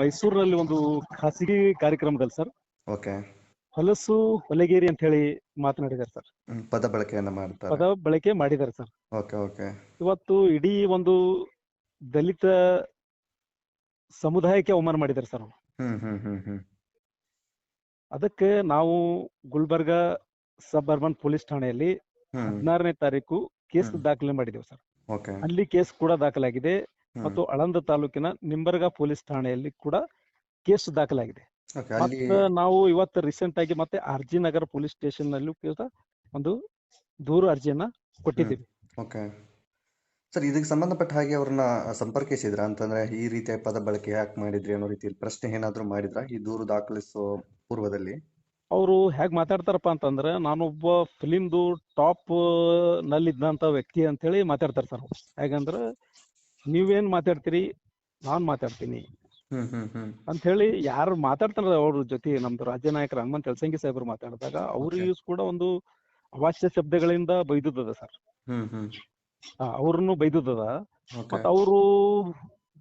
ಮೈಸೂರಿನಲ್ಲಿ ಒಂದು ಖಾಸಗಿ ಕಾರ್ಯಕ್ರಮದಲ್ಲಿ ಸರ್ ಓಕೆ. ಹೊಲಸು ಹೊಲಗೇರಿ ಅಂತ ಹೇಳಿ ಮಾತನಾಡಿದ್ದಾರೆ ಸರ್. ಪದ ಬಳಕೆಯನ್ನ ಮಾಡ್ತಾರೆ. ಪದ ಬಳಕೆ ಮಾಡಿದ್ದಾರೆ ಸರ್. Okay okay. ಇವತ್ತು ಇಡೀ ಒಂದು ದಲಿತ ಸಮುದಾಯಕ್ಕೆ ಅವಮಾನ ಮಾಡಿದ್ದಾರೆ ಸರ್. ಅದಕ್ಕೆ ನಾವು ಗುಲ್ಬರ್ಗ ಸಬ್ ಅರ್ಬನ್ ಪೊಲೀಸ್ ಠಾಣೆಯಲ್ಲಿ 16ನೇ ತಾರೀಕು ಕೇಸ್ ದಾಖಲೆ ಮಾಡಿದ್ದೇವೆ ಸರ್. ಓಕೆ. ಅಲ್ಲಿ ಕೇಸ್ ಕೂಡ ದಾಖಲಾಗಿದೆ ಮತ್ತು ಆಳಂದ ತಾಲೂಕಿನ ನಿಂಬರ್ಗ ಪೊಲೀಸ್ ಠಾಣೆಯಲ್ಲಿ ಕೂಡ ಕೇಸ್ ದಾಖಲಾಗಿದೆ. ಮತ್ತೆ ನಾವು ಇವತ್ತು ರೀಸೆಂಟ್ ಆಗಿ ಮತ್ತೆ ಆರ್ಜಿ ನಗರ ಪೊಲೀಸ್ ಸ್ಟೇಷನ್ ನಲ್ಲೂ ಕೂಡ ಒಂದು ದೂರು ಅರ್ಜಿಯನ್ನ ಕೊಟ್ಟಿದ್ದೀವಿ. ಓಕೆ ಸರ್, ಇದಕ್ಕೆ ಸಂಬಂಧಪಟ್ಟ ಹಾಗೆ ಅವ್ರನ್ನ ಸಂಪರ್ಕಿಸಿದ್ರ ಅಂತಂದ್ರೆ ಈ ರೀತಿಯ ಪದ ಬಳಕೆ ಯಾಕೆ ಮಾಡಿದ್ರಿ ಅನ್ನೋ ರೀತಿಯಲ್ಲಿ ಪ್ರಶ್ನೆ ಏನಾದ್ರು ಮಾಡಿದ್ರ ಈ ದೂರು ದಾಖಲಿಸೋ ಪೂರ್ವದಲ್ಲಿ? ಅವರು ಹೇಗ್ ಮಾತಾಡ್ತಾರಪ್ಪ ಅಂತಂದ್ರೆ ನಾನೊಬ್ಬ ಫಿಲಿಮ್ದು ಟಾಪ್ ನಲ್ಲಿದ್ದಂತ ವ್ಯಕ್ತಿ ಅಂತ ಹೇಳಿ ಮಾತಾಡ್ತಾರೆ ಸರ್. ಹೇಗಂದ್ರೆ ನೀವೇನ್ ಮಾತಾಡ್ತೀರಿ ನಾನ್ ಮಾತಾಡ್ತೀನಿ ಅಂತ ಹೇಳಿ ಯಾರು ಮಾತಾಡ್ತಾರ ಅವ್ರ ಜೊತೆ ನಮ್ದು ರಾಜ್ಯ ನಾಯಕರ ಹನುಮಂತ ಯಲಸಂಗಿ ಸಾಹೇಬರು ಮಾತಾಡಿದಾಗ ಅವ್ರಿಗೂ ಕೂಡ ಒಂದು ಅವಾಚ್ಯ ಶಬ್ದಗಳಿಂದ ಬೈದುದದ ಸರ್. ಅವ್ರನ್ನು ಬೈದುದದ. ಮತ್ತ ಅವರು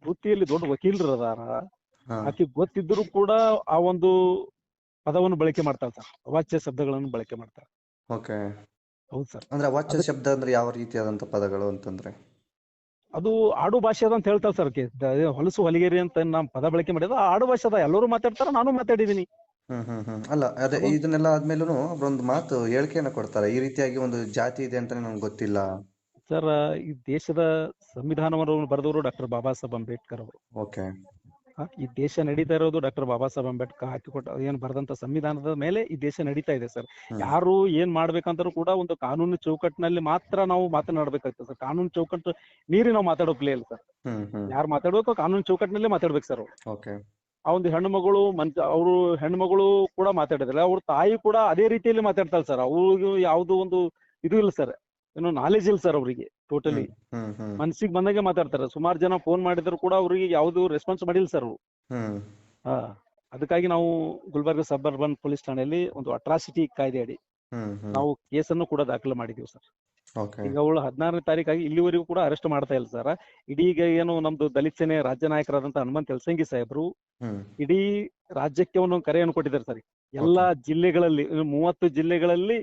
ವೃತ್ತಿಯಲ್ಲಿ ದೊಡ್ಡ ವಕೀಲರು ಅದಾರ. ಆಕೆ ಗೊತ್ತಿದ್ರು ಕೂಡ ಆ ಒಂದು ಪದವನ್ನು ಬಳಕೆ ಮಾಡ್ತಾರೆ ಸರ್. ಅವಾಚ್ಯ ಶಬ್ದಗಳನ್ನು ಬಳಕೆ ಮಾಡ್ತಾರೆ. ಓಕೆ. ಹೌದು ಸರ್. ಅಂದ್ರೆ ಅವಾಚ್ಯ ಶಬ್ದ ಅಂದ್ರೆ ಯಾವ ರೀತಿಯಾದಂತ ಪದಗಳು ಅಂತಂದ್ರೆ? ಅದು ಆಡು ಭಾಷೆ ಅದ ಅಂತ ಹೇಳ್ತಾರೆ ಸರ್. ಹೊಲಸು ಹೊಲಿಗೇರಿ ಅಂತ ನಾ ಪದ ಬಳಕೆ ಮಾಡಿದ ಆಡು ಭಾಷೆ ಅದ. ಎಲ್ಲರೂ ಮಾತಾಡ್ತಾರ, ನಾನು ಮಾತಾಡಿದೀನಿ. ಅಲ್ಲ ಅದೇ ಇದನ್ನೆಲ್ಲ ಆದ್ಮೇಲೂ ಒಂದು ಮಾತು ಹೇಳಿಕೆಯನ್ನ ಕೊಡ್ತಾರೆ, ಈ ರೀತಿಯಾಗಿ ಒಂದು ಜಾತಿ ಇದೆ ಅಂತ ನನ್ಗೆ ಗೊತ್ತಿಲ್ಲ ಸರ್. ಈ ದೇಶದ ಸಂವಿಧಾನವನ್ನು ಬರೆದವರು ಡಾಕ್ಟರ್ ಬಾಬಾ ಸಾಹೇಬ್ ಅಂಬೇಡ್ಕರ್ ಅವರು. ಓಕೆ. ಈ ದೇಶ ನಡೀತಾ ಇರೋದು ಡಾಕ್ಟರ್ ಬಾಬಾ ಸಾಹೇಬ್ ಅಂಬೇಡ್ಕರ್ ಹಾಕಿಕೊಟ್ಟ ಏನ್ ಬರೆದಂತ ಸಂವಿಧಾನದ ಮೇಲೆ ಈ ದೇಶ ನಡೀತಾ ಇದೆ ಸರ್. ಯಾರು ಏನ್ ಮಾಡ್ಬೇಕಂದ್ರೂ ಕೂಡ ಒಂದು ಕಾನೂನು ಚೌಕಟ್ಟಿನಲ್ಲಿ ಮಾತ್ರ ನಾವು ಮಾತನಾಡ್ಬೇಕಾಗ್ತದೆ ಸರ್. ಕಾನೂನು ಚೌಕಟ್ಟು ಮೀರಿ ನಾವು ಮಾತಾಡೋಕ್ಲೇ ಇಲ್ಲ ಸರ್. ಯಾರು ಮಾತಾಡ್ಬೇಕು ಕಾನೂನು ಚೌಕಟ್ಟಿನಲ್ಲೇ ಮಾತಾಡ್ಬೇಕು ಸರ್. ಆ ಒಂದು ಹೆಣ್ಣು ಮಗಳು ಅವರು ಹೆಣ್ಣು ಮಗಳು ಕೂಡ ಮಾತಾಡಿದ್ರೆ ಅವ್ರ ತಾಯಿ ಕೂಡ ಅದೇ ರೀತಿಯಲ್ಲಿ ಮಾತಾಡ್ತಾಳೆ ಸರ್. ಅವ್ರಿಗೂ ಯಾವ್ದು ಒಂದು ಇದು ಇಲ್ಲ ಸರ್, ಏನೋ ನಾಲೆಜ್ ಇಲ್ಲ ಸರ್ ಅವ್ರಿಗೆ. ಟೋಟಲಿ ಮನ್ಸಿಗೆ ಬಂದಂಗೆ ಮಾತಾಡ್ತಾರೆ. ಸುಮಾರು ಜನ ಫೋನ್ ಮಾಡಿದ್ರು ಕೂಡ ಅವ್ರಿಗೆ ಯಾವ್ದು ರೆಸ್ಪಾನ್ಸ್ ಮಾಡಿಲ್ಲ ಸರ್ ಅವರು. ಅದಕ್ಕಾಗಿ ನಾವು ಗುಲ್ಬರ್ಗ ಸಬ್ ಅರ್ಬನ್ ಪೊಲೀಸ್ ಠಾಣೆಯಲ್ಲಿ ಒಂದು ಅಟ್ರಾಸಿಟಿ ಕಾಯ್ದೆ ಅಡಿ ನಾವು ಕೇಸನ್ನು ಕೂಡ ದಾಖಲೆ ಮಾಡಿದೀವಿ ಸರ್. ಈಗ ಅವಳು 16ನೇ ತಾರೀಕಾಗಿ ಇಲ್ಲಿವರೆಗೂ ಕೂಡ ಅರೆಸ್ಟ್ ಮಾಡ್ತಾ ಇಲ್ಲ ಸರ್. ಇದೀಗ ಏನು ನಮ್ದು ದಲಿತ ಸೇನೆ ರಾಜ್ಯ ನಾಯಕರಾದಂತ ಹನುಮಂತ ಯಲಸಂಗಿ ಸಾಹೇಬ್ರು ಇಡೀ ರಾಜ್ಯಕ್ಕೆ ಒಂದು ಕರೆಯನ್ನು ಕೊಟ್ಟಿದ್ದಾರೆ ಸರ್. ಎಲ್ಲಾ ಜಿಲ್ಲೆಗಳಲ್ಲಿ 30 ಜಿಲ್ಲೆಗಳಲ್ಲಿ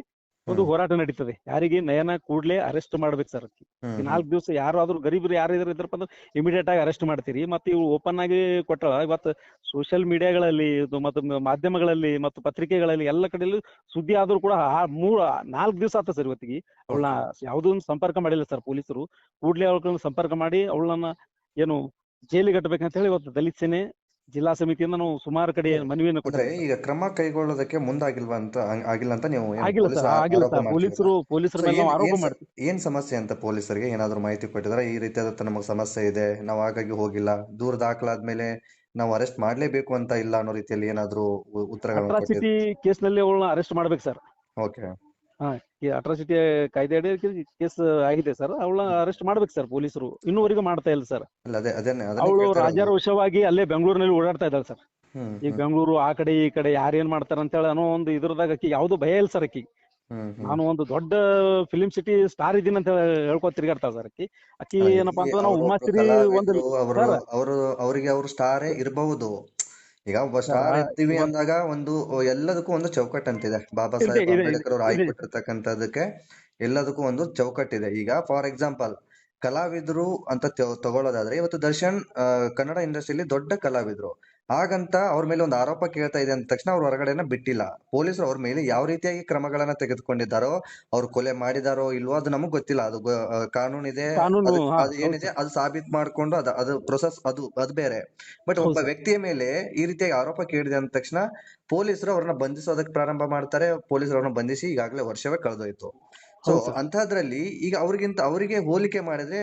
ಒಂದು ಹೋರಾಟ ನಡೀತದೆ. ಯಾರಿಗೆ ನಯನ ಕೂಡ್ಲೆ ಅರೆಸ್ಟ್ ಮಾಡ್ಬೇಕು ಸರ್. 4 ದಿವಸ ಯಾರಾದ್ರೂ ಗರೀಬರು ಯಾರು ಇದ್ರಪ್ಪ ಅಂದ್ರೆ ಇಮಿಡಿಯೇಟ್ ಆಗಿ ಅರೆಸ್ಟ್ ಮಾಡ್ತೀರಿ. ಮತ್ತೆ ಇವು ಓಪನ್ ಆಗಿ ಕೊಟ್ಟಳ ಇವತ್ತು ಸೋಷಿಯಲ್ ಮೀಡಿಯಾಗಳಲ್ಲಿ ಮತ್ತು ಮಾಧ್ಯಮಗಳಲ್ಲಿ ಮತ್ತು ಪತ್ರಿಕೆಗಳಲ್ಲಿ ಎಲ್ಲ ಕಡೆಯಲ್ಲೂ ಸುದ್ದಿ ಆದ್ರೂ ಕೂಡ 4 ದಿವಸ ಆತ ಸರ್. ಇವತ್ತಿಗೆ ಅವಳನ್ನ ಯಾವುದೂ ಸಂಪರ್ಕ ಮಾಡಿಲ್ಲ ಸರ್ ಪೊಲೀಸರು. ಕೂಡ್ಲೆ ಅವಳನ್ನ ಸಂಪರ್ಕ ಮಾಡಿ ಅವಳನ್ನ ಏನು ಜೈಲಿಗೆ ಕಟ್ಟಬೇಕಂತ ಹೇಳಿ ಇವತ್ತು ದಲಿತ ಸೇನೆ ಜಿಲ್ಲಾ ಸಮಿತಿಯಿಂದ ನಾವು ಸುಮಾರು ಕಡೆ ಮನವಿಯನ್ನು ಕೊಟ್ಟರೆ ಈಗ ಕ್ರಮ ಕೈಗೊಳ್ಳೋದಕ್ಕೆ ಮುಂದಾಗಿಲ್ವಾ ಅಂತ ಆಗಿಲ್ಲ ಅಂತ ನೀವು ಪೊಲೀಸರ ಮೇಲೆ ಆರೋಪ ಮಾಡ್ತೀವಿ. ಏನ್ ಸಮಸ್ಯೆ ಅಂತ ಪೊಲೀಸರಿಗೆ ಏನಾದ್ರು ಮಾಹಿತಿ ಕೊಟ್ಟಿದ್ರೆ ಈ ರೀತಿಯಾದ ನಮಗೆ ಸಮಸ್ಯೆ ಇದೆ, ನಾವು ಹಾಗಾಗಿ ಹೋಗಿಲ್ಲ, ದೂರ ದಾಖಲಾದ್ಮೇಲೆ ನಾವು ಅರೆಸ್ಟ್ ಮಾಡ್ಲೇಬೇಕು ಅಂತ ಇಲ್ಲ ಅನ್ನೋ ರೀತಿಯಲ್ಲಿ ಏನಾದ್ರು ಉತ್ತರಗಳು? ಅಟ್ರಾಸಿಟಿ ಕೇಸ್ ನಲ್ಲಿ ಅವಳನ್ನ ಅರೆಸ್ಟ್ ಮಾಡ್ಬೇಕು ಸರ್. ಓಕೆ. ಅಟ್ರಾಸಿಟಿ ಕಾಯ್ದೆ ಅಡಿ ಕೇಸ್ ಆಗಿದೆ ಸರ್. ಅವಳನ್ನ ಅರೆಸ್ಟ್ ಮಾಡ್ಬೇಕು ಸರ್ ಪೊಲೀಸರು. ಇನ್ನೂವರೆಗೂ ಮಾಡ್ತಾ ಇಲ್ಲ ಸರ್. ಅವಳು ರಾಜಾರೋಷವಾಗಿ ಅಲ್ಲೇ ಬೆಂಗಳೂರಿನಲ್ಲಿ ಓಡಾಡ್ತಾ ಇದ್ದಾಳೆ ಸರ್. ಈಗ ಬೆಂಗಳೂರು ಆ ಕಡೆ ಈ ಕಡೆ ಯಾರೇನ್ ಮಾಡ್ತಾರ ಅಂತ ಹೇಳಿ ಅನ್ನೋ ಒಂದು ಇದ್ರದಾಗ ಅಕ್ಕಿ ಯಾವ್ದು ಭಯ ಇಲ್ಲ ಸರ್. ಅಕ್ಕಿ ನಾನು ಒಂದು ದೊಡ್ಡ ಫಿಲಿಂ ಸಿಟಿ ಸ್ಟಾರ್ ಇದೀನಿ ಅಂತ ಹೇಳ್ಕೊ ತಿರ್ಗಾಡ್ತಾಳ ಸರ್. ಅಕ್ಕಿ ಏನಪ್ಪಾ ಅಂತ ನಾವು ಉಮಾಶ್ರೀ ಒಂದು ಅವರಿಗೆ ಅವರು ಸ್ಟಾರೇ ಇರಬಹುದು. ಈಗ ಒಬ್ಬ ಸ್ಟಾರ್ ಇರ್ತೀವಿ ಅಂದಾಗ ಒಂದು ಎಲ್ಲದಕ್ಕೂ ಒಂದು ಚೌಕಟ್ಟು ಅಂತಿದೆ. ಬಾಬಾ ಸಾಹೇಬ್ ಅಂಬೇಡ್ಕರ್ ಅವ್ರು ಆಯ್ಕೊಟ್ಟಿರ್ತಕ್ಕಂಥದಕ್ಕೆ ಎಲ್ಲದಕ್ಕೂ ಒಂದು ಚೌಕಟ್ಟಿದೆ. ಈಗ ಫಾರ್ ಎಕ್ಸಾಂಪಲ್ ಕಲಾವಿದ್ರು ಅಂತ ತಗೊಳ್ಳೋದಾದ್ರೆ ಇವತ್ತು ದರ್ಶನ್ ಕನ್ನಡ ಇಂಡಸ್ಟ್ರಿಯಲ್ಲಿ ದೊಡ್ಡ ಕಲಾವಿದ್ರು. ಹಾಗಂತ ಅವ್ರ ಮೇಲೆ ಒಂದು ಆರೋಪ ಕೇಳ್ತಾ ಇದೆ ಅಂದ ತಕ್ಷಣ ಅವ್ರ ಹೊರಗಡೆನ ಬಿಟ್ಟಿಲ್ಲ. ಪೊಲೀಸರು ಅವ್ರ ಮೇಲೆ ಯಾವ ರೀತಿಯಾಗಿ ಕ್ರಮಗಳನ್ನ ತೆಗೆದುಕೊಂಡಿದ್ದಾರೋ, ಅವ್ರು ಕೊಲೆ ಮಾಡಿದಾರೋ ಇಲ್ವೋ ಅದು ನಮಗ್ ಗೊತ್ತಿಲ್ಲ. ಅದು ಕಾನೂನು ಇದೆ, ಅದು ಏನಿದೆ ಅದು ಸಾಬೀತ್ ಮಾಡ್ಕೊಂಡು ಅದು ಪ್ರೊಸೆಸ್ ಅದು ಬೇರೆ. ಬಟ್ ಒಬ್ಬ ವ್ಯಕ್ತಿಯ ಮೇಲೆ ಈ ರೀತಿಯಾಗಿ ಆರೋಪ ಕೇಳಿದೆ ಅಂದ ತಕ್ಷಣ ಪೊಲೀಸರು ಅವ್ರನ್ನ ಬಂಧಿಸೋದಕ್ಕೆ ಪ್ರಾರಂಭ ಮಾಡ್ತಾರೆ. ಪೊಲೀಸರು ಅವ್ರನ್ನ ಬಂಧಿಸಿ ಈಗಾಗಲೇ ವರ್ಷವೇ ಕಳೆದೋಯ್ತು. ಸೊ ಅಂತದ್ರಲ್ಲಿ ಈಗ ಅವರಿಗೆ ಹೋಲಿಕೆ ಮಾಡಿದ್ರೆ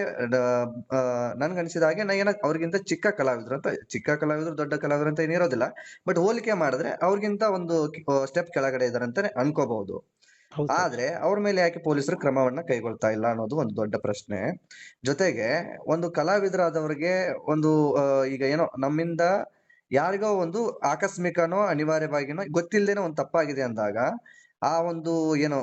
ನನ್ಗನ್ಸಿದ ಹಾಗೆ ಅವ್ರಿಗಿಂತ ಚಿಕ್ಕ ಕಲಾವಿದ್ರು ದೊಡ್ಡ ಕಲಾವಿದ್ರು ಅಂತ ಏನಿರೋದಿಲ್ಲ. ಬಟ್ ಹೋಲಿಕೆ ಮಾಡಿದ್ರೆ ಅವ್ರಿಗಿಂತ ಒಂದು ಸ್ಟೆಪ್ ಕೆಳಗಡೆ ಇದಾರೆ ಅಂತಾನೆ ಅನ್ಕೋಬಹುದು. ಆದ್ರೆ ಅವ್ರ ಮೇಲೆ ಯಾಕೆ ಪೊಲೀಸರು ಕ್ರಮವನ್ನ ಕೈಗೊಳ್ತಾ ಇಲ್ಲ ಅನ್ನೋದು ಒಂದು ದೊಡ್ಡ ಪ್ರಶ್ನೆ. ಜೊತೆಗೆ ಒಂದು ಕಲಾವಿದರಾದವ್ರಿಗೆ ಒಂದು ಈಗ ಏನೋ ನಮ್ಮಿಂದ ಯಾರಿಗೋ ಒಂದು ಆಕಸ್ಮಿಕನೋ ಅನಿವಾರ್ಯವಾಗಿನೋ ಗೊತ್ತಿಲ್ಲದೇನೋ ಒಂದು ತಪ್ಪಾಗಿದೆ ಅಂದಾಗ ಆ ಒಂದು ಏನು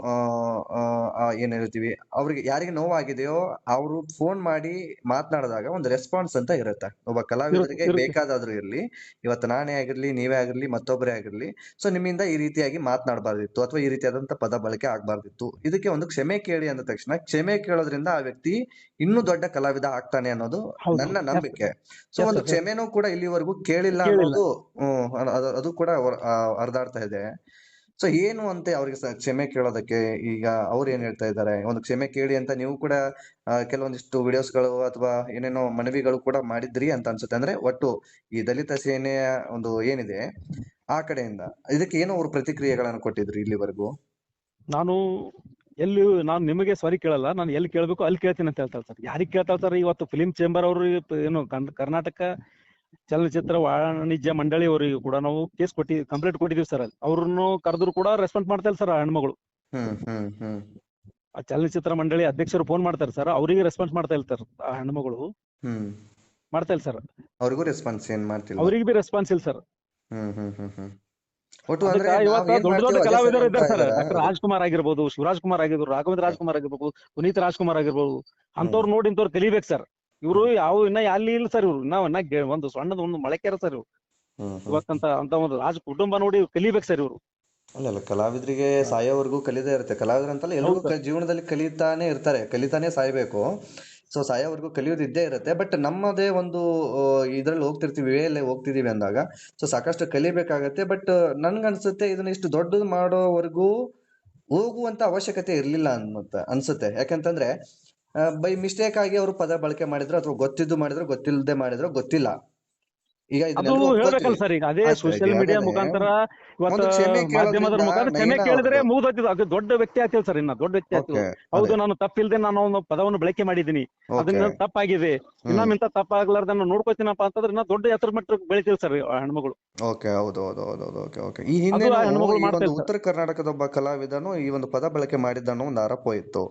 ಏನ್ ಹೇಳ್ತೀವಿ, ಅವ್ರಿಗೆ ಯಾರಿಗೆ ನೋವಾಗಿದೆಯೋ ಅವರು ಫೋನ್ ಮಾಡಿ ಮಾತನಾಡಿದಾಗ ಒಂದು ರೆಸ್ಪಾನ್ಸ್ ಅಂತ ಇರುತ್ತೆ. ಒಬ್ಬ ಇರುತ್ತೆ ಕಲಾವಿದರಿಗೆ ಇರುತ್ತೆ ಬೇಕಾದಾದ್ರೂ ಇರ್ಲಿ, ಇವತ್ತು ನಾನೇ ಆಗಿರ್ಲಿ, ನೀವೇ ಆಗಿರ್ಲಿ, ಮತ್ತೊಬ್ಬರೇ ಆಗಿರ್ಲಿ, ಸೊ ನಿಮ್ಮಿಂದ ಈ ರೀತಿಯಾಗಿ ಮಾತನಾಡಬಾರ್ದಿತ್ತು ಅಥವಾ ಈ ರೀತಿಯಾದಂತ ಪದ ಬಳಕೆ ಆಗ್ಬಾರ್ದಿತ್ತು, ಇದಕ್ಕೆ ಒಂದು ಕ್ಷಮೆ ಕೇಳಿ ಅಂದ ತಕ್ಷಣ ಕ್ಷಮೆ ಕೇಳೋದ್ರಿಂದ ಆ ವ್ಯಕ್ತಿ ಇನ್ನೂ ದೊಡ್ಡ ಕಲಾವಿದ ಆಗ್ತಾನೆ ಅನ್ನೋದು ಹೌದು ನನ್ನ ಎಸ್ ನಂಬಿಕೆ. ಸೊ ಎಸ್ ಒಂದು ಸರ್ ಎಸ್ ಕ್ಷಮೆನೂ ಕೂಡ ಇಲ್ಲಿವರೆಗೂ ಕೇಳಿಲ್ಲ ಕೇಳಿಲ್ಲ. ಅನ್ನೋದು ಅದು ಕೂಡ ಹರಿದಾಡ್ತಾ ಇದೆ. ಸೊ ಏನು ಅಂತ ಅವ್ರಿಗೆ ಕ್ಷಮೆ ಕೇಳೋದಕ್ಕೆ ಈಗ ಅವ್ರು ಏನ್ ಹೇಳ್ತಾ ಇದ್ದಾರೆ, ಒಂದು ಕ್ಷಮೆ ಕೇಳಿ ಅಂತ ನೀವು ಕೂಡ ಕೆಲವೊಂದಿಷ್ಟು ವಿಡಿಯೋಸ್ಗಳು ಅಥವಾ ಏನೇನೋ ಮನವಿಗಳು ಕೂಡ ಮಾಡಿದ್ರಿ ಅಂತ ಅನ್ಸುತ್ತೆ. ಅಂದ್ರೆ ಒಟ್ಟು ಈ ದಲಿತ ಸೇನೆಯ ಒಂದು ಏನಿದೆ ಆ ಕಡೆಯಿಂದ ಇದಕ್ಕೆ ಏನೋ ಅವ್ರು ಪ್ರತಿಕ್ರಿಯೆಗಳನ್ನು ಕೊಟ್ಟಿದ್ರು ಇಲ್ಲಿವರೆಗೂ? ನಾನು ಎಲ್ಲಿ ನಾನು ನಿಮಗೆ ಸಾರಿ ಕೇಳಲ್ಲ, ನಾನು ಎಲ್ಲಿ ಕೇಳಬೇಕು ಅಲ್ಲಿ ಕೇಳ್ತೀನಿ ಅಂತ ಹೇಳ್ತಾರೆ ಸರ್. ಯಾರಿಗೆ ಕೇಳ್ತಾರೆ ಸರ್? ಇವತ್ತು ಫಿಲಿಂ ಚೇಂಬರ್ ಅವರು ಏನು ಕರ್ನಾಟಕ ಚಲನಚಿತ್ರ ವಾಣಿಜ್ಯ ಮಂಡಳಿ ಅವರಿಗೂ ಕೂಡ ನಾವು ಕೇಸ್ ಕಂಪ್ಲೇಂಟ್ ಕೊಟ್ಟಿದೀವಿ ಸರ್. ಅವ್ರನ್ನು ಕರೆದ್ರು ಕೂಡ ರೆಸ್ಪಾನ್ಸ್ ಮಾಡ್ತಾ ಇಲ್ಲ ಸರ್ ಆ ಹೆಣ್ಮಗಳು. ಹ್ಮ್ ಹ್ಮ್ ಹ್ಮ್ ಆ ಚಲನಚಿತ್ರ ಮಂಡಳಿ ಅಧ್ಯಕ್ಷರು ಫೋನ್ ಮಾಡ್ತಾರೆ ಸರ್, ಅವರಿಗೆ ರೆಸ್ಪಾನ್ಸ್ ಮಾಡ್ತಾ ಇಲ್ಲ ಸರ್ ಆ ಹೆಣ್ಮಗಳು, ಹ್ಮ್ ಮಾಡ್ತಾ ಇಲ್ಲ ಸರ್. ಅವ್ರಿಗೂ ರೆಸ್ಪಾನ್ಸ್ ಏನ್ ಮಾಡ್ತಿಲ್ಲ. ಅವ್ರಿಗೆ ಬಿ ರೆಸ್ಪಾನ್ಸ್ ಇಲ್ಲ ಸರ್. ಒಟ್ಟು ಅದಕ್ಕ ಅಂದ್ರೆ ನಾವ್ ಇವತ್ತ ಏನ್ ದೊಡ್ಡ ದೊಡ್ಡ ಮಾಡ್ತೀವೋ ಅದೇ ಸರಿ ಕಲಾವಿದರು ಅಂತ ಇದ್ದಾರೆ ಸರ್. ಇದಾರ ಡಾಕ್ಟರ್ ಅವರು. ರಾಜ್ಕುಮಾರ್ ಆಗಿರ್ಬೋದು, ಶಿವರಾಜ್ ಕುಮಾರ್ ಆಗಿರ್ಬೋದು, ರಾಘವೇಂದ್ರ ರಾಜ್ಕುಮಾರ್ ಆಗಿರ್ಬೋದು, ಪುನೀತ್ ರಾಜ್ಕುಮಾರ್ ಆಗಿರ್ಬೋದು, ಅಂತವ್ರು ನೋಡಿ ಇಂಥವ್ರು ಕಲಿಬೇಕು ಸರ್. ಇವರು ಯಾವ ಇನ್ನ ಅಲ್ಲಿ ಇಲ್ಲ ಸರ್. ಇವ್ರು ಇನ್ನ ಒಂದು ಸಣ್ಣದ ಒಂದು ಮೊಳಕೆರ ಸರ್ ಇವ್ರು. ಇವತ್ತಂತ ಅಂತ ಒಂದು ಕುಟುಂಬ ನೋಡಿ ಕಲಿಬೇಕು ಸರ್ ಇವ್ರು. ಅಲ್ಲ ಕಲಾವಿದರಿಗೆ ಸಾಯೋವರೆಗೂ ಕಲಿದೇ ಇರುತ್ತೆ. ಕಲಾವಿದ್ರಂತಲ್ಲ, ಎಲ್ರಿಗೂ ಹೌದು ಸರ್. ಜೀವನದಲ್ಲಿ ಕಲಿತಾನೆ ಇರ್ತಾರೆ, ಕಲಿತಾನೆ ಸಾಯ್ಬೇಕು. ಸೊ ಸಾಯೋವರೆಗೂ ಕಲಿಯೋದು ಇದ್ದೇ ಇರುತ್ತೆ. ಬಟ್ ನಮ್ಮದೇ ಒಂದು ಇದ್ರಲ್ಲಿ ಹೋಗ್ತಿರ್ತೀವಿ, ವೇಯಲ್ಲಿ ಹೋಗ್ತಿದೀವಿ ಅಂದಾಗ ಸೊ ಸಾಕಷ್ಟು ಕಲಿಬೇಕಾಗತ್ತೆ. ಬಟ್ ನನ್ಗನ್ಸುತ್ತೆ ಇದನ್ನ ಇಷ್ಟು ದೊಡ್ಡದು ಮಾಡೋವರೆಗೂ ಹೋಗುವಂತ ಅವಶ್ಯಕತೆ ಇರ್ಲಿಲ್ಲ ಅನ್ಸುತ್ತೆ. ಯಾಕಂತಂದ್ರೆ ಬೈ ಮಿಸ್ಟೇಕ್ ಆಗಿ ಅವರು ಪದ ಬಳಕೆ ಮಾಡಿದ್ರು ಅಥವಾ ಗೊತ್ತಿದ್ದು ಮಾಡಿದ್ರು ಗೊತ್ತಿಲ್ಲದೆ ಮಾಡಿದ್ರು ಗೊತ್ತಿಲ್ಲ. ಈಗ ಅದು ಇದನ್ನೆಲ್ಲರೂ ಒಪ್ಕೋತೀವಿ. ಹೇಳ್ಬೇಕಲ್ಲ ಸರ್. ಈಗ ಅದೇ ಆಯ್ತು, ಸೋಷಿಯಲ್ ಮೀಡಿಯಾ ಅದೇನೆ ಮುಖಾಂತರ ಇವತ್ತ ಒಂದು ಕ್ಷಮೆ ಮಾಧ್ಯಮದ ಕೇಳೋದ್ರಿಂದ ಮುಖಾಂತರ ಕ್ಷಮೆ ನಯನ ಕೇಳಿದ್ರೆ ಅವ್ರದ್ದು. ಮುಗಿದೋಗ್ತಿದ್ದು. ಅದು ದೊಡ್ಡ ವ್ಯಕ್ತಿ ಆಗ್ತಿಲ್ಲ ಸರ್. ಇನ್ನ ದೊಡ್ಡ ವ್ಯಕ್ತಿ ಆಗ್ತಿಲ್ಲ. ಓಕೆ, ಹೌದು, ಅದೇ ನಾನು ತಪ್ಪಿಲ್ದೆ ನಾನು ಒಂದು ಪದವನ್ನು ಬಳಕೆ ಮಾಡಿದ್ದೀನಿ, ಓಕೆ. ಅದನ್ನ ತಪ್ಪಾಗಿದೆ, ಇನ್ನೊಮ್ಮಿಂತ ತಪ್ಪಾಗ್ಲಾರ್ದ ನಾನು ನೋಡ್ಕೋತೀನಪ್ಪ ಅಂತಂದ್ರೆ ಇನ್ನ ದೊಡ್ಡ ಎತ್ತರ ಮಟ್ಟಕ್ಕೆ ಬೆಳಿತೀವಿ ಸರ್ ಆ ಹೆಣ್ಮಗಳು. ಓಕೆ, ಹೌದು ಹೌದು ಹೌದು ಹೌದು, ಓಕೆ ಓಕೆ. ಈ ಅದು ಹಿಂದೆನೂ ಆ ಹೆಣ್ಮಗಳು ಈ ಮಾಡ್ತಾ ಒಂದು ಇಲ್ಲ ಸರ್. ಉತ್ತರ ಕರ್ನಾಟಕದ ಒಬ್ಬ ಕಲಾವಿದನು ಈ ಒಂದು ಪದ ಬಳಕೆ ಮಾಡಿದ್ದನ್ನೋ ಒಂದು ಆರೋಪ ಇತ್ತು.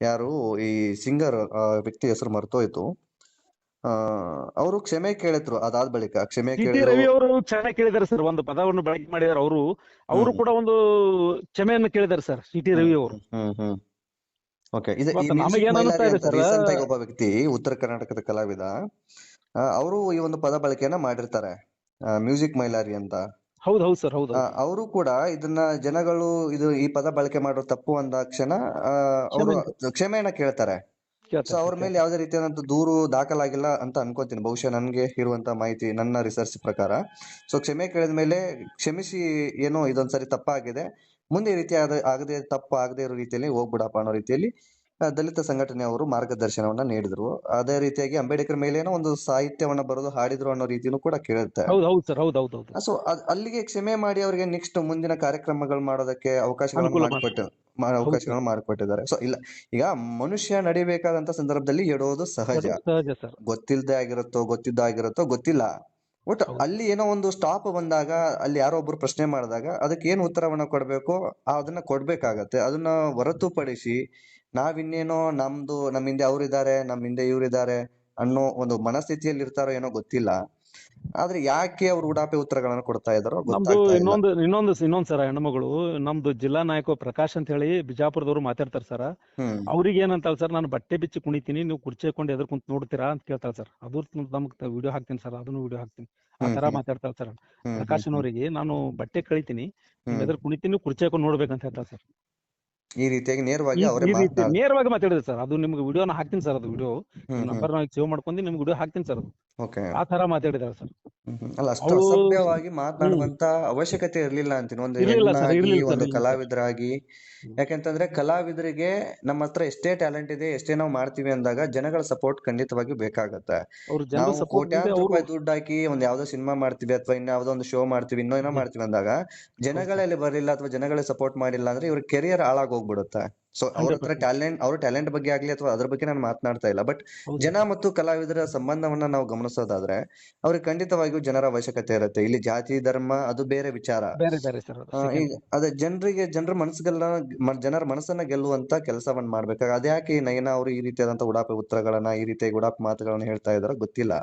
ಯಾರು ಈ ಸಿಂಗರ್ ವ್ಯಕ್ತಿ ಹೆಸರು ಮರ್ತೋಯ್ತು. ಅವರು ಕ್ಷಮೆ ಕೇಳಿದ್ರು, ಅದಾದ ಬಳಿಕ ಕ್ಷಮೆ ಟಿ ಕೇಳಿದ್ರು. ರವಿ ಅವರು ಕ್ಷಮೆ ಕೇಳಿದ್ದಾರೆ ಸರ್. ಒಂದು ಪದವನ್ನು ಬಳಕೆ ಮಾಡಿದ್ದಾರೆ ಅವರು. ಅವರು ಹ್ಮ್ ಕೂಡ ಒಂದು ಕ್ಷಮೆಯನ್ನು ಕೇಳಿದ್ದಾರೆ ಸರ್, ಟಿ ಹ್ಮ್ ರವಿ ಅವರು. ಹ್ಮ್ ಹ್ಮ್ ಓಕೆ. ಇದು ಈ ಇವತ್ತು ಮ್ಯೂಸಿಕ್ ನಮಗೇನ್ ಅನಿಸ್ತಾ ಮೈಲಾರಿ ಇದೆ ಅಂತ ಸರ್? ರೀಸೆಂಟ್ ಆಗಿ ಒಬ್ಬ ವ್ಯಕ್ತಿ ಉತ್ತರ ಕರ್ನಾಟಕದ ಕಲಾವಿದ, ಅವರು ಈ ಒಂದು ಪದ ಬಳಕೆಯನ್ನ ಮಾಡಿರ್ತಾರೆ, ಮ್ಯೂಸಿಕ್ ಮೈಲಾರಿ ಅಂತ. ಹೌದು ಹೌದು ಸರ್, ಹೌದು ಹೌದು. ಅವರು ಕೂಡ ಇದನ್ನ ಜನಗಳು ಈ ಪದ ಬಳಕೆ ಮಾಡೋ ತಪ್ಪು ಅಂದಾಕ್ಷಣ ಅವರು ಕ್ಷಮೆ ಕ್ಷಮೆಯನ್ನ ಕೇಳ್ತಾರೆ. ಸೊ ಕೇಳ್ತಾರೆ ಅವ್ರ ಸರ್, ಮೇಲೆ ಕೇಳ್ತಾರೆ. ಯಾವುದೇ ರೀತಿಯಾದಂತ ದೂರು ದಾಖಲಾಗಿಲ್ಲ ಅಂತ ಅನ್ಕೋತೀನಿ, ಬಹುಶಃ ನನ್ಗೆ ಇರುವಂತ ಮಾಹಿತಿ, ನನ್ನ ರಿಸರ್ಚ್ ಪ್ರಕಾರ. ಸೊ ಕ್ಷಮೆ ಕೇಳಿದ ಮೇಲೆ ಕ್ಷಮಿಸಿ, ಏನೋ ಇದೊಂದ್ಸರಿ ತಪ್ಪಾಗಿದೆ, ಮುಂದೆ ಈ ರೀತಿ ಆಗದೆ ತಪ್ಪು ಆಗದೆ ಇರೋ ರೀತಿಯಲ್ಲಿ ಹೋಗ್ಬಿಡಪ್ಪ ಅನ್ನೋ ರೀತಿಯಲ್ಲಿ ದಲಿತ ಸಂಘಟನೆಯವರು ಮಾರ್ಗದರ್ಶನವನ್ನ ನೀಡಿದ್ರು. ಅದೇ ರೀತಿಯಾಗಿ ಅಂಬೇಡ್ಕರ್ ಮೇಲೆ ಏನೋ ಒಂದು ಸಾಹಿತ್ಯವನ್ನ ಬರೆದು ಹಾಡಿದ್ರು ಅನ್ನೋ ರೀತಿನೂ ಕೂಡ ಕೇಳುತ್ತೆ. ಹೌದು ಹೌದು ಸರ್, ಹೌದು ಹೌದು ಹೌದು. ಸೊ ಅಲ್ಲಿಗೆ ಕ್ಷಮೆ ಮಾಡಿ ಅವರಿಗೆ ನೆಕ್ಸ್ಟ್ ಮುಂದಿನ ಕಾರ್ಯಕ್ರಮಗಳು ಮಾಡೋದಕ್ಕೆ ಅವಕಾಶಗಳನ್ನು ಅನುಕೂಲ ಮಾಡಿ. ಹೌದು ಸರ್, ಅವಕಾಶಗಳನ್ನು ಮಾಡಿಕೊಟ್ಟಿದ್ದಾರೆ. ಸೊ ಇಲ್ಲ, ಈಗ ಮನುಷ್ಯ ನಡಿಬೇಕಾದಂತ ಸಂದರ್ಭದಲ್ಲಿ ಎಡೋದು ಸಹಜ. ಅದು ಸಹಜ ಸರ್. ಗೊತ್ತಿಲ್ಲದೆ ಆಗಿರುತ್ತೋ ಗೊತ್ತಿದ್ದಾಗಿರುತ್ತೋ ಗೊತ್ತಿಲ್ಲ, ಒಟ್ಟು ಹೌದು ಅಲ್ಲಿ ಏನೋ ಒಂದು ಸ್ಟಾಪ್ ಬಂದಾಗ, ಅಲ್ಲಿ ಯಾರೋ ಒಬ್ರು ಪ್ರಶ್ನೆ ಮಾಡಿದಾಗ ಅದಕ್ಕೆ ಏನು ಉತ್ತರವನ್ನ ಕೊಡ್ಬೇಕು ಅದನ್ನ ಕೊಡ್ಬೇಕಾಗತ್ತೆ. ಅದನ್ನ ಹೊರತುಪಡಿಸಿ ನಾವಿನ್ನೇನೋ ನಮ್ಮ ಹಿಂದೆ ಅವ್ರಿದ್ದಾರೆ, ನಮ್ಮ ಹಿಂದೆ ಇವ್ರಿದ್ದಾರೆ ಅನ್ನೋ ಒಂದು ಮನಸ್ಥಿತಿಯಲ್ಲಿ ಇರ್ತಾರೋ ಏನೋ ಗೊತ್ತಿಲ್ಲ. ಆದ್ರೆ ಯಾಕೆ ಅವ್ರು ಉಡಾಪೆ ಉತ್ತರಗಳನ್ನು ಕೊಡ್ತಾ ಇದಾರೋ ನಮ್ದು ಗೊತ್ತಾಗ್ತಾ ಇಲ್ಲ. ಇನ್ನೊಂದ್ ಸರ ಹೆಣ್ಮಗಳು, ನಮ್ದು ಜಿಲ್ಲಾ ನಾಯಕ ಪ್ರಕಾಶ್ ಅಂತ ಹೇಳಿ ಬಿಜಾಪುರದವ್ರು ಮಾತಾಡ್ತಾರೆ ಸರ್. ಹ್ಮ್ ಅವ್ರಿಗೆ ಏನಂತಾಳ ಸರ್, ನಾನು ಬಟ್ಟೆ ಬಿಚ್ಚಿ ಕುಣಿತೀನಿ, ನೀವು ಕುರ್ಚಿ ಹಾಕೊಂಡು ಎದುರು ಕುಂತ್ ನೋಡ್ತೀರಾ ಅಂತ ಕೇಳ್ತಾಳೆ ಸರ್. ಅದು ನಮ್ಗೆ ವಿಡಿಯೋ ಹಾಕ್ತೀನಿ ಸರ್, ಅದನ್ನು ವಿಡಿಯೋ ಹಾಕ್ತೀನಿ. ಆ ಹ್ಮ್ ತರ ಹ್ಮ್ ಮಾತಾಡ್ತಾಳೆ ಸರ್. ಹ್ಮ್ ಹ್ಮ್ ಪ್ರಕಾಶನವರಿಗೆ ನಾನು ಬಟ್ಟೆ ಕಳಿತೀನಿ, ನಿಮ್ ಹ್ಮ್ ಎದುರು ಕುಣಿತೀನಿ, ಕುರ್ಚಿ ಹಾಕೊಂಡು ನೋಡ್ಬೇಕಂತ ಹೇಳ್ತಾಳೆ ಸರ್. ಈ ರೀತಿಯಾಗಿ ನೇರವಾಗಿ ಅವರೇ ಈ ರೀತಿ ಮಾತನಾಡ. ನೇರವಾಗಿ ಮಾತಾಡಿದ್ರೆ ಸರ್. ಅದು ನಿಮ್ಗೆ ವಿಡಿಯೋನ ಹಾಕ್ತೀನಿ ಸರ್. ಅದು ವಿಡಿಯೋ ಹ್ಮ್ ಹ್ಮ್ ನಂಬರ್ ಸೇವ್ ಮಾಡ್ಕೊಂಡು ನಿಮ್ಗೆ ವಿಡಿಯೋ ಹಾಕ್ತೀನಿ ಸರ್. ಅದು ಓಕೆ. ಆ ತರ ಮಾತಾಡಿದಾರೆ ಸರ್ ಅಲ್ಲ, ಅಷ್ಟು ಅವಳು. ಅಸಭ್ಯವಾಗಿ ಹ್ಮ್ ಮಾತನಾಡುವಂತ ಅವಶ್ಯಕತೆ ಇರ್ಲಿಲ್ಲ ಅಂತೀನಿ, ಒಂದು ಇರ್ಲಿಲ್ಲ ಸರ್, ಹೆಣ್ಣಾಗಿ ಇರ್ಲಿಲ್ಲ ಸರ್, ಒಂದು ಇರ್ಲಿಲ್ಲ ಸರ್. ಕಲಾವಿದರಾಗಿ. ಯಾಕಂತಂದ್ರೆ ಕಲಾವಿದರಿಗೆ ನಮ್ಮ ಹತ್ರ ಎಷ್ಟೇ ಟ್ಯಾಲೆಂಟ್ ಇದೆ, ಎಷ್ಟೇ ನಾವು ಮಾಡ್ತೀವಿ ಅಂದಾಗ ಜನಗಳ ಸಪೋರ್ಟ್ ಖಂಡಿತವಾಗಿ ಬೇಕಾಗತ್ತೆ. ಅವ್ರ ಜನರ ನಾವು ಸಪೋರ್ಟ್ ಇಲ್ಲದೆ ಕೋಟ್ಯಾಂತರ ಅವರು. ರೂಪಾಯಿ ದುಡ್ಡು ಹಾಕಿ ಒಂದ್ ಯಾವ್ದೋ ಸಿನಿಮಾ ಮಾಡ್ತೀವಿ ಅಥವಾ ಇನ್ಯಾವುದೋ ಒಂದು ಶೋ ಮಾಡ್ತೀವಿ, ಏನೋ ಮಾಡ್ತೀವಿ ಅಂದಾಗ ಹೌದು ಸರ್, ಜನಗಳಲ್ಲಿ ಬರಲಿಲ್ಲ ಅಥವಾ ಜನಗಳೇ ಸಪೋರ್ಟ್ ಮಾಡಿಲ್ಲ ಅಂದ್ರೆ ಇವ್ರ ಕೆರಿಯರ್ ಹಾಳಾಗಿ ಹೋಗ್ಬಿಡುತ್ತೆ. ಸೊ ಅವ್ರ ಹತ್ರ 100%. ಅವ್ರ ಟ್ಯಾಲೆಂಟ್ ಬಗ್ಗೆ ಆಗ್ಲಿ ಅಥವಾ ಅದ್ರ ಬಗ್ಗೆ ನಾನು ಮಾತನಾಡ್ತಾ ಇಲ್ಲ, ಬಟ್ ಹೌದು ಜನ ಸರ್. ಮತ್ತು ಕಲಾವಿದರ ಸಂಬಂಧವನ್ನ ನಾವು ಗಮನಿಸೋದಾದ್ರೆ ಅವ್ರಿಗೆ ಖಂಡಿತವಾಗಿಯೂ ಜನರ ಅವಶ್ಯಕತೆ ಇರುತ್ತೆ. ಇಲ್ಲಿ ಜಾತಿ ಧರ್ಮ ಅದು ಬೇರೆ ವಿಚಾರ. ಬೇರೆ ಬೇರೆ ಸರ್, ಅದು ಈಗ ಸೆಕೆಂಡ್. ಅದೇ ಜನರ ಮನಸ್ಸನ್ನ ಗೆಲ್ಲುವಂತ ಕೆಲಸವನ್ನ ಮಾಡ್ಬೇಕಾಗ ಅದ್ಯಾಕೆ ನಯನ ಅವರು ಈ ರೀತಿಯಾದಂತ ಉಡಾಪೆ ಉತ್ತರಗಳನ್ನ, ಈ ರೀತಿಯಾಗಿ ಉಡಾಪೆ ಮಾತುಗಳನ್ನ ಹೇಳ್ತಾ ಇದಾರೋ ಗೊತ್ತಿಲ್ಲ.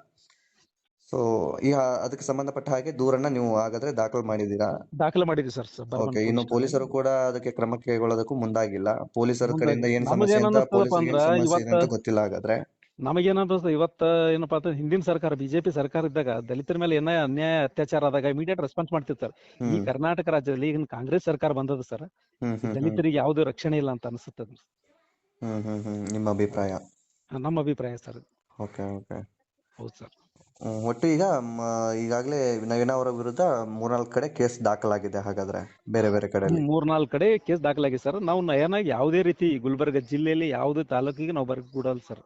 ಸೊ ಈಗ ಅದಕ್ಕೆ ಸಂಬಂಧಪಟ್ಟ ಹಾಗೆ ದೂರನ್ನ ನೀವು ಹಾಗಾದ್ರೆ ದಾಖಲು ಮಾಡಿದ್ದೀರಾ? ದಾಖಲೆ ಮಾಡಿದ್ವಿ ಸರ್ ಓಕೆ. ಬರಬಂತ ಇನ್ನು ಪೊಲೀಸ್ ಠಾಣೆಯಲ್ಲಿ. ಪೊಲೀಸರು ಕೂಡ ಅದಕ್ಕೆ ಕ್ರಮ ಕೈಗೊಳ್ಳೋದಕ್ಕೂ ಮುಂದಾಗಿಲ್ಲ. ಪೊಲೀಸರ ಕಡೆಯಿಂದ ಮುಂದಾಗಿ ಏನ್ ಸಮಸ್ಯೆ ನಮಗೇನ್ ಅಂತ ಅನ್ನಿಸ್ತದಪ್ಪ ಪೊಲೀಸರಿಗೆ ಅಂದ್ರ ಏನ್ ಸಮಸ್ಯೆ ಇದೆ ಇವತ್ತ ಅಂತ ಗೊತ್ತಿಲ್ಲ ಹಾಗಾದ್ರೆ. ನಮಗೇನಂತ ಇವತ್ತ ಏನಪ್ಪಾ ಅಂತ ಹಿಂದಿನ ಸರ್ಕಾರ ಬಿಜೆಪಿ ಸರ್ಕಾರ ಇದ್ದಾಗ ದಲಿತರ ಮೇಲೆ ಏನೇ ಅನ್ಯಾಯ ಅತ್ಯಾಚಾರ ಆದಾಗ ಇಮಿಡಿಯೇಟ್ ರೆಸ್ಪಾನ್ಸ್ ಮಾಡ್ತಿರ್ತಾರೆ. ಈ ಹ್ಮ್ ಕರ್ನಾಟಕ ರಾಜ್ಯದಲ್ಲಿ ಈಗ ಕಾಂಗ್ರೆಸ್ ಸರ್ಕಾರ ಬಂದದ ಸರ್, ಹ್ಮ್ ಈ ಹ್ಮ್ ಹ್ಮ್ ದಲಿತರಿಗೆ ಯಾವುದೇ ರಕ್ಷಣೆ ಇಲ್ಲ ಅಂತ ಅನಿಸುತ್ತದೆ. ನಿಮ್ಮ ಅಭಿಪ್ರಾಯ? ನಮ್ಮ ಅಭಿಪ್ರಾಯ ಸರ್. Okay okay. ಹೌದು ಸರ್. ಒಟ್ಟು ಈಗ ಈಗಾಗಲೇ ನವೀನ್ ಅವರ ವಿರುದ್ಧ 3-4 ಕಡೆ ಕೇಸ್ ದಾಖಲಾಗಿದೆ ಹಾಗಾದ್ರೆ, ಬೇರೆ ಬೇರೆ ಕಡೆಯಲ್ಲಿ. 3-4 ಕಡೆ ಕೇಸ್ ದಾಖಲಾಗಿದೆ ಸರ್. ನಾವು ನಯನಾಗಿ ಯಾವುದೇ ರೀತಿ ಗುಲ್ಬರ್ಗ ಜಿಲ್ಲೆಯಲ್ಲಿ ಯಾವುದೇ ತಾಲೂಕಿಗೆ ನಾವು ಬರ್ಗೂಡಲ್ಲ ಸರ್.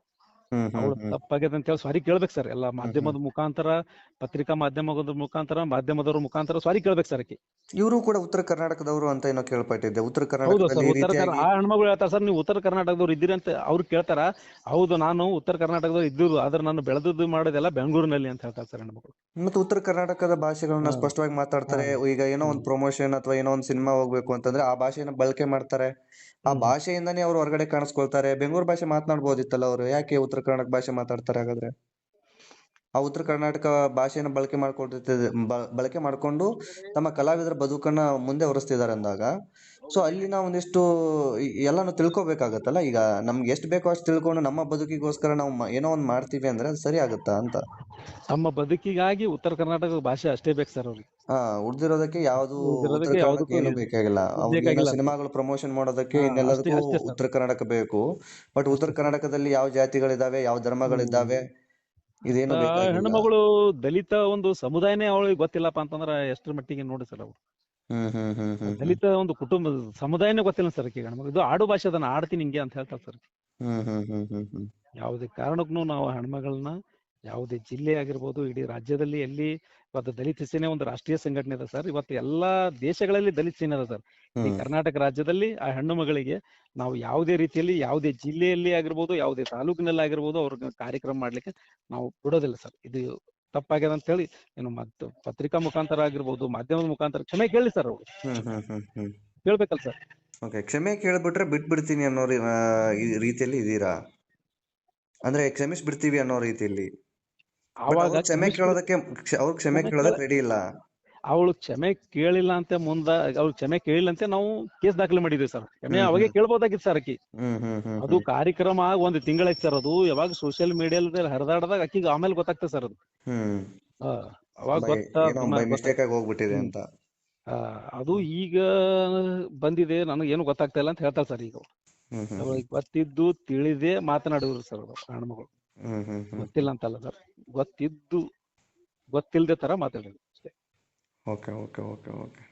ಹ್ಮ್ ಹ್ಮ್ ಅವಳು ಹ್ಮ್ ತಪ್ಪಾಗ್ಯದ ಅಂತ ಹೇಳಿ ಸಾರಿ ಕೇಳ್ಬೇಕು ಸರ್. ಎಲ್ಲ ಹ್ಮ್ ಹ್ಮ್ ಮಾಧ್ಯಮದ ಮುಖಾಂತರ, ಪತ್ರಿಕಾ ಮಾಧ್ಯಮದ ಮುಖಾಂತರ, ಮಾಧ್ಯಮದವ್ರ ಮುಖಾಂತರ ಸಾರಿ ಕೇಳ್ಬೇಕು ಸರ್ ಆಕಿ. ಇವರು ಕೂಡ ಉತ್ತರ ಕರ್ನಾಟಕದವರು ಅಂತ ಏನೋ ಕೇಳ್ಪಟ್ಟಿದ್ದೆ. ಉತ್ತರ ಹೌದು ಕರ್ನಾಟಕದಲ್ಲಿ ಸರ್, ಈ ರೀತಿಯಾಗಿ ಆ ಹೆಣ್ಮಗಳು ಹೇಳ್ತಾರೆ ಸರ್, ನೀವು ಉತ್ತರ ಕರ್ನಾಟಕದವ್ರು ಇದ್ದೀರಿ ಅಂತ ಅವ್ರು ಕೇಳ್ತಾರ. ಹೌದು, ನಾನು ಉತ್ತರ ಕರ್ನಾಟಕದವ್ರು ಇದ್ದು, ಆದ್ರೆ ನಾನು ಬೆಳೆದದ್ದು ಮಾಡೋದೆಲ್ಲ ಬೆಂಗಳೂರಿನಲ್ಲಿ ಅಂತ ಹೇಳ್ತಾರೆ ಸರ್ ಹೆಣ್ಮಗಳು. ಮತ್ತೆ ಉತ್ತರ ಕರ್ನಾಟಕದ ಭಾಷೆಗಳನ್ನ ಹಾ ಸ್ಪಷ್ಟವಾಗಿ ಮಾತಾಡ್ತಾರೆ. ಹಾ ಈಗ ಏನೋ ಒಂದು ಪ್ರಮೋಷನ್ ಅಥವಾ ಏನೋ ಒಂದು ಸಿನಿಮಾ ಹೋಗ್ಬೇಕು ಅಂತಂದ್ರೆ ಆ ಭಾಷೆನ ಬಳಕೆ ಮಾಡ್ತಾರೆ. ಆ ಹ್ಮ್ ಭಾಷೆಯಿಂದಾನೇ ಅವ್ರು ಹೊರಗಡೆ ಕಾಣಿಸ್ಕೊಳ್ತಾರೆ. ಬೆಂಗಳೂರು ಭಾಷೆ ಮಾತನಾಡ್ಬೋದಿತ್ತಲ್ಲ ಅವರು, ಯಾಕೆ ಉತ್ತರ ಕರ್ನಾಟಕ ಭಾಷೆ ಮಾತಾಡ್ತಾರೆ ಹಾಗಾದ್ರೆ? ಆ ಉತ್ತರ ಕರ್ನಾಟಕ ಭಾಷೆನ ಬಳಕೆ ಮಾಡ್ಕೊಂಡು ತಮ್ಮ ಕಲಾವಿದರ ಬದುಕನ್ನ ಮುಂದೆ ಹೊರಿಸ್ತಿದ್ದಾರೆ ಅಂದಾಗ, ಸೊ ಅಲ್ಲಿ ನಾವು ಒಂದಿಷ್ಟು ಎಲ್ಲಾನು ತಿಳ್ಕೊಬೇಕಾಗತ್ತಲ್ಲ. ಈಗ ನಮ್ಗೆ ಎಷ್ಟು ಬೇಕೋ ಅಷ್ಟು ತಿಳ್ಕೊಂಡು ನಮ್ಮ ಬದುಕಿಗೋಸ್ಕರ ನಾವು ಏನೋ ಒಂದ್ ಮಾಡ್ತೀವಿ ಅಂದ್ರೆ ಅದು ಸರಿ ಆಗುತ್ತಾ ಅಂತ. ತಮ್ಮ ಬದುಕಿಗಾಗಿ ಉತ್ತರ ಕರ್ನಾಟಕ ಭಾಷೆ ಅಷ್ಟೇ ಬೇಕು ಸರ್ ಅವ್ರಿಗೆ. ಉಳ್ದಿರೋದಕ್ಕೆ ಯಾವ್ದು ಉತ್ತರ ಉಳಿದಿರೋದಕ್ಕೆ ಕನ್ನಡಕ್ಕೆ ಯಾವುದಕ್ಕೂ ಏನು ಬೇಕಾಗಿಲ್ಲ. ಅವ್ರಿಗೆ ಏನೋ ಬೇಕಾಗಿಲ್ಲ ಅಂತ. ಸಿನಿಮಾಗಳು ಪ್ರಮೋಷನ್ ಮಾಡೋದಕ್ಕೆ ಹಾ ಅಷ್ಟೇ ಇನ್ನೆಲ್ಲದಕ್ಕೂ ಅಷ್ಟೇ ಸರ್, ಉತ್ತರ ಕರ್ನಾಟಕ ಬೇಕು. ಬಟ್ ಉತ್ತರ ಅಷ್ಟೇ ಸರ್. ಕರ್ನಾಟಕದಲ್ಲಿ ಯಾವ ಜಾತಿಗಳಿದಾವೆ, ಯಾವ ಹ್ಮ್ ಧರ್ಮಗಳಿದ್ದಾವೆ, ಇದೇನು ಬೇಕಾಗಿಲ್ಲ. ಹೆಣ್ಮಗಳು ದಲಿತ ಒಂದು ಸಮುದಾಯನೇ ಅವಳಿಗೆ ಗೊತ್ತಿಲ್ಲಪ್ಪ ಅಂತಂದ್ರ ಎಷ್ಟರ ಮಟ್ಟಿಗೆ ನೋಡಿ ಸರ್ ಅವ್ರು. ಹ್ಮ್ ಹ್ಮ್ ಹ್ಮ್ ಹ್ಮ್ ಹ್ಮ್ ದಲಿತ ಒಂದು ಕುಟುಂಬ ಸಮುದಾಯನೇ ಗೊತ್ತಿಲ್ಲ ಸರ್ ಆಕಿಗೆ. ಹೆಣ್ಮಗಳು ಇದು ಆಡು ಭಾಷೆ ಅದನ್ನ ಆಡ್ತೀನಿ ಹಿಂಗೆ ಅಂತ ಹೇಳ್ತಾರೆ ಸರ್. ಹ್ಮ್ ಹ್ಮ್ ಹ್ಮ್ ಹ್ಮ್ ಹ್ಮ್ ಯಾವುದೇ ಕಾರಣಕ್ಕೂ ನಾವು ಹೆಣ್ಮಗಳನ್ನ ಯಾವುದೇ ಜಿಲ್ಲೆ ಆಗಿರ್ಬೋದು, ಇಡೀ ರಾಜ್ಯದಲ್ಲಿ ಎಲ್ಲಿ ಇವತ್ತು ದಲಿತ ಸೇನೆ ಒಂದು ರಾಷ್ಟ್ರೀಯ ಸಂಘಟನೆ ಇದೆ ಸರ್. ಇವತ್ತು ಎಲ್ಲಾ ದೇಶಗಳಲ್ಲಿ ದಲಿತ ಸೇನೆ ಇದೆ ಸರ್. ಈ ಹ್ಮ್ ಕರ್ನಾಟಕ ರಾಜ್ಯದಲ್ಲಿ ಆ ಹೆಣ್ಣು ಮಗಳಿಗೆ ನಾವು ಯಾವುದೇ ರೀತಿಯಲ್ಲಿ, ಯಾವುದೇ ಜಿಲ್ಲೆಯಲ್ಲಿ ಆಗಿರ್ಬೋದು, ಯಾವುದೇ ತಾಲೂಕಿನಲ್ಲಿ ಆಗಿರ್ಬೋದು, ಅವ್ರಿಗೆ ಕಾರ್ಯಕ್ರಮ ಮಾಡ್ಲಿಕ್ಕೆ ನಾವು ಬಿಡೋದಿಲ್ಲ ಸರ್. ಇದು ತಪ್ಪಾಗ್ಯದ ಅಂತ ಹೇಳಿ ಏನು ಪತ್ರಿಕಾ ಮುಖಾಂತರ ಆಗಿರ್ಬೋದು, ಮಾಧ್ಯಮದ ಮುಖಾಂತರ ಕ್ಷಮೆ ಕೇಳಿ ಸರ್. ಅವ್ರು ಹ್ಮ್ ಹ್ಮ್ ಹ್ಮ್ ಹ್ಮ್ ಕೇಳ್ಬೇಕಲ್ಲ ಸರ್. ಓಕೆ. ಕ್ಷಮೆ ಕೇಳ್ಬಿಟ್ರೆ ಬಿಟ್ಬಿಡ್ತೀನಿ ಅನ್ನೋ ಈ ರೀತಿಯಲ್ಲಿ ಇದೀರಾ? ಅಂದ್ರೆ ಕ್ಷಮಿಸ್ಬಿಡ್ತೀವಿ ಅನ್ನೋ ರೀತಿಯಲ್ಲಿ. ಬಟ್ ಆವಾಗ ಅವ್ರು ಕ್ಷಮೆ ಕೇಳೋದಕ್ಕೆ ಅವ್ರು ಕ್ಷಮೆ ಕೇಳೋದಕ್ಕೆ ರೆಡಿ ಇಲ್ಲ. ಅವಳು ಕ್ಷಮೆ ಕೇಳಿಲ್ಲ ಅಂತ ಅವ್ಳು ಕ್ಷಮೆ ಕೇಳಿಲ್ಲ ಅಂತ ನಾವು ಕೇಸ್ ದಾಖಲೆ ಮಾಡಿದ್ವಿ ಸರ್. ಕ್ಷಮೆ ಹ್ಮ್ ಅವಾಗೆ ಹ್ಮ್ ಕೇಳ್ಬೋದಾಗಿತ್ತು ಸರ್ ಆಕಿ. ಹ್ಮ್ ಹ್ಮ್ ಹ್ಮ್ ಅದು ಹ್ಮ್ ಕಾರ್ಯಕ್ರಮ ಒಂದು ತಿಂಗಳಾಯ್ತು ಸರ್. ಅದು ಯಾವಾಗ ಸೋಷಿಯಲ್ ಮೀಡಿಯಾದಲ್ಲಿ ಹರಿದಾಡದಾಗ ಆಕಿಗೆ ಆಮೇಲೆ ಗೊತ್ತಾಗ್ತದೆ ಸರ್ ಅದು. ಹ್ಮ್ ಆ, ಅವಾಗ ಏನೋ ಬೈ ಮಿಸ್ಟೇಕ್ ಆಗಿ ಹೋಗ್ಬಿಟ್ಟಿದೆ ಹ್ಮ್ ಅಂತ. ಅದು ಈಗ ಬಂದಿದೆ, ನನಗೆ ಏನು ಗೊತ್ತಾಗ್ತಾ ಇಲ್ಲ ಅಂತ ಹೇಳ್ತಾರೆ ಸರ್. ಈಗ ಹ್ಮ್ ಹ್ಮ್ ಹ್ಮ್ ಅವಳಿಗೆ ಗೊತ್ತಿದ್ದು ತಿಳಿದೇ ಮಾತನಾಡಿದ್ರು ಸರ್ ಅದು ಹೆಣ್ಮಗಳು. ಹ್ಮ್ ಹ್ಮ್ ಹ್ಮ್ ಗೊತ್ತಿಲ್ಲ ಅಂತಲ್ಲ ಸರ್, ಗೊತ್ತಿದ್ದು ಗೊತ್ತಿಲ್ಲದೆ ತರ ಮಾತಾಡಿದ್ರು ಅಷ್ಟೇ. Okay okay okay okay.